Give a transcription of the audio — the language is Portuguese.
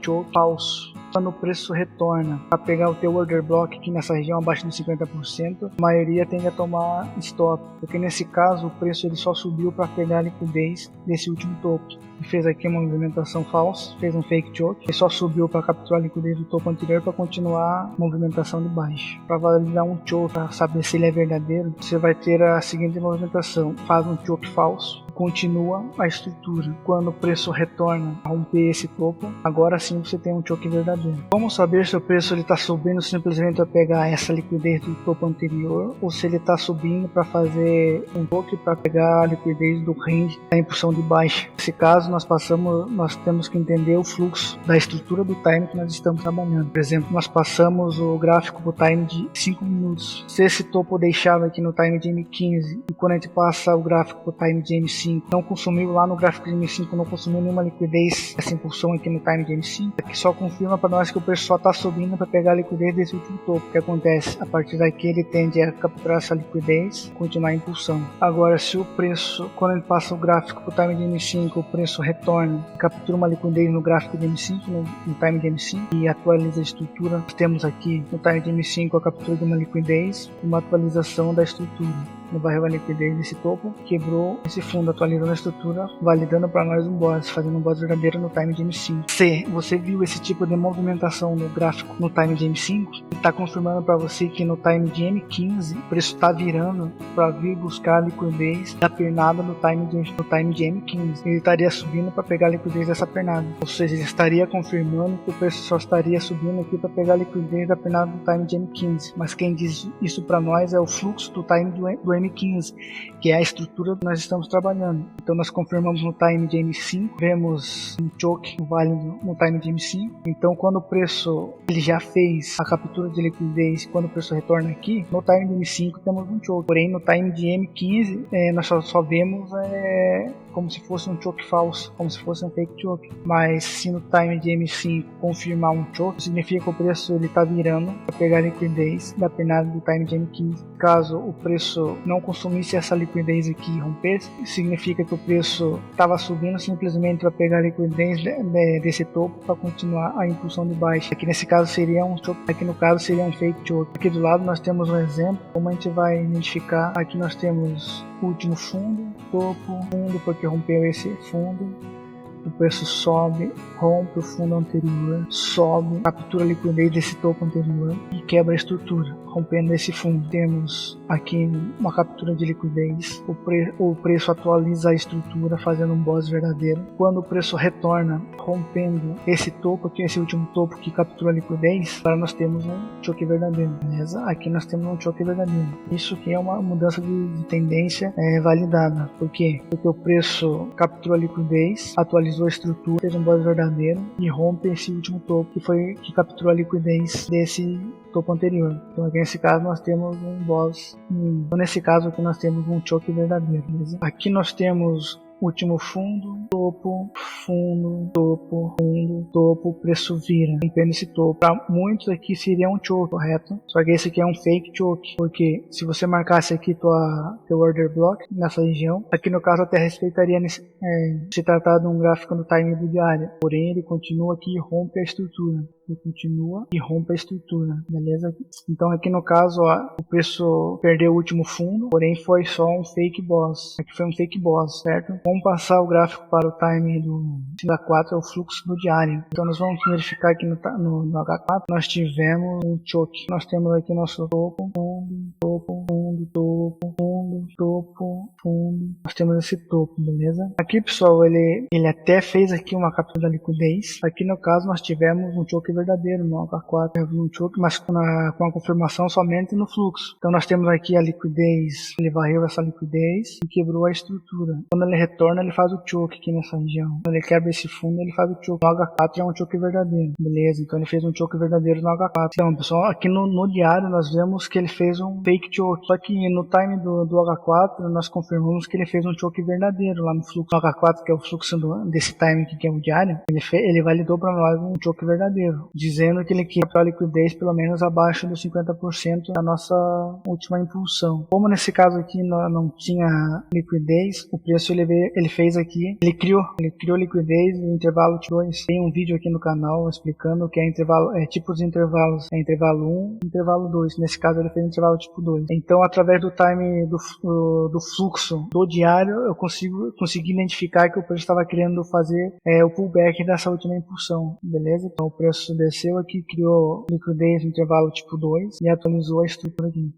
choke falso. Quando o preço retorna para pegar o teu order block aqui nessa região abaixo de 50%, a maioria tende a tomar stop, porque nesse caso o preço ele só subiu para pegar a liquidez desse último topo. Ele fez aqui uma movimentação falsa, fez um fake choke, e só subiu para capturar a liquidez do topo anterior para continuar a movimentação de baixo. Para validar um choke, para saber se ele é verdadeiro, você vai ter a seguinte movimentação: faz um choke falso, continua a estrutura. Quando o preço retorna a romper esse topo, agora sim você tem um choke verdadeiro. Como saber se o preço está subindo simplesmente para pegar essa liquidez do topo anterior, ou se ele está subindo para fazer um choke para pegar a liquidez do range da impulsão de baixa? Nesse caso nós temos que entender o fluxo da estrutura do time que nós estamos trabalhando. Por exemplo, nós passamos o gráfico para o time de 5 minutos. Se esse topo deixava aqui no time de M15 e quando a gente passa o gráfico para o time de M5 não consumiu lá no gráfico de M5, não consumiu nenhuma liquidez dessa impulsão aqui no time de M5, aqui só confirma para nós que o preço só está subindo para pegar a liquidez desse último topo. O que acontece? A partir daqui ele tende a capturar essa liquidez e continuar a impulsão. Agora, se o preço, quando ele passa o gráfico para o time de M5, o preço retorna, captura uma liquidez no gráfico de M5, no time de M5 e atualiza a estrutura. Nós temos aqui no time de M5 a captura de uma liquidez e uma atualização da estrutura. No barril a liquidez desse topo, quebrou esse fundo, atualizando a estrutura, validando para nós um boss, fazendo um boss verdadeiro no time de M5. Se você viu esse tipo de movimentação no gráfico no time de M5, está confirmando para você que no time de M15 o preço está virando para vir buscar a liquidez da pernada no time de M15. Ele estaria subindo para pegar a liquidez dessa pernada, ou seja, ele estaria confirmando que o preço só estaria subindo aqui para pegar a liquidez da pernada do time de M15. Mas quem diz isso para nós é o fluxo do time do M15, que é a estrutura que nós estamos trabalhando. Então nós confirmamos no time de M5, vemos um choke válido no time de M5. Então quando o preço ele já fez a captura de liquidez, quando o preço retorna aqui, no time de M5 temos um choke. Porém no time de M15 nós só vemos como se fosse um choke falso, como se fosse um fake choke. Mas se no time de M5 confirmar um choke, significa que o preço ele está virando para pegar a liquidez da pernada do time de M15. Caso o preço não consumisse essa liquidez aqui e rompesse, significa que o preço estava subindo simplesmente para pegar a liquidez desse topo para continuar a impulsão de baixa. Aqui nesse caso seria um choke, aqui no caso seria um fake choke. Aqui do lado nós temos um exemplo, como a gente vai identificar. Aqui nós temos o último fundo, topo, fundo porque rompeu esse fundo. O preço sobe, rompe o fundo anterior, sobe, captura a liquidez desse topo anterior e quebra a estrutura, rompendo esse fundo. Temos aqui uma captura de liquidez, o preço atualiza a estrutura fazendo um boss verdadeiro. Quando o preço retorna, rompendo esse topo aqui, esse último topo que captura a liquidez, agora nós temos um choque verdadeiro, beleza? Aqui nós temos um choque verdadeiro. Isso aqui é uma mudança de tendência validada. Por quê? Porque o preço capturou a liquidez, atualizou a estrutura, fez um boss verdadeiro e rompe esse último topo que capturou a liquidez desse topo anterior. Então aqui nesse caso nós temos um boss, então nesse caso aqui nós temos um choque verdadeiro, beleza? Aqui nós temos último fundo, topo, fundo, topo, fundo, topo, preço vira, rompendo esse topo. Para muitos aqui seria um choke, correto? Só que esse aqui é um fake choke, porque se você marcasse aqui teu order block nessa região, aqui no caso até respeitaria se tratar de um gráfico no time do diário, porém ele continua aqui e rompe a estrutura. Ele continua e rompe a estrutura, beleza? Então aqui no caso o preço perdeu o último fundo, porém foi só um fake boss. Aqui foi um fake boss, certo? Vamos passar o gráfico para o time do H4, é o fluxo do diário. Então nós vamos verificar aqui no H4, nós tivemos um choke. Nós temos aqui nosso topo, fundo, topo, fundo, topo, fundo, topo, fundo. Nós temos esse topo, beleza? Aqui pessoal, ele até fez aqui uma captura da liquidez. Aqui no caso nós tivemos um choke verdadeiro no H4, um choke, mas com a confirmação somente no fluxo. Então nós temos aqui a liquidez, ele varreu essa liquidez e quebrou a estrutura. Quando ele retorna, ele faz o choke aqui nessa região. Quando ele quebra esse fundo, ele faz o choke. No H4 é um choke verdadeiro, beleza? Então ele fez um choke verdadeiro no H4. Então pessoal, aqui no diário nós vemos que ele fez um fake choke. Só que no time do H4 nós confirmamos que ele fez um choke verdadeiro lá no fluxo H4, que é o fluxo desse time aqui, que é o diário. Ele validou para nós um choke verdadeiro, dizendo que ele queria a liquidez pelo menos abaixo dos 50% da nossa última impulsão. Como nesse caso aqui não tinha liquidez, o preço ele fez aqui, ele criou liquidez no intervalo tipo 2. Tem um vídeo aqui no canal explicando o que é intervalo, tipos de intervalos, é intervalo 1 e intervalo 2. Nesse caso ele fez intervalo tipo 2. Então, através do time do fluxo do diário, eu consegui identificar que o preço estava querendo fazer o pullback dessa última impulsão, beleza? Então o preço desceu aqui, criou liquidez no intervalo tipo 2 e atualizou a estrutura aqui.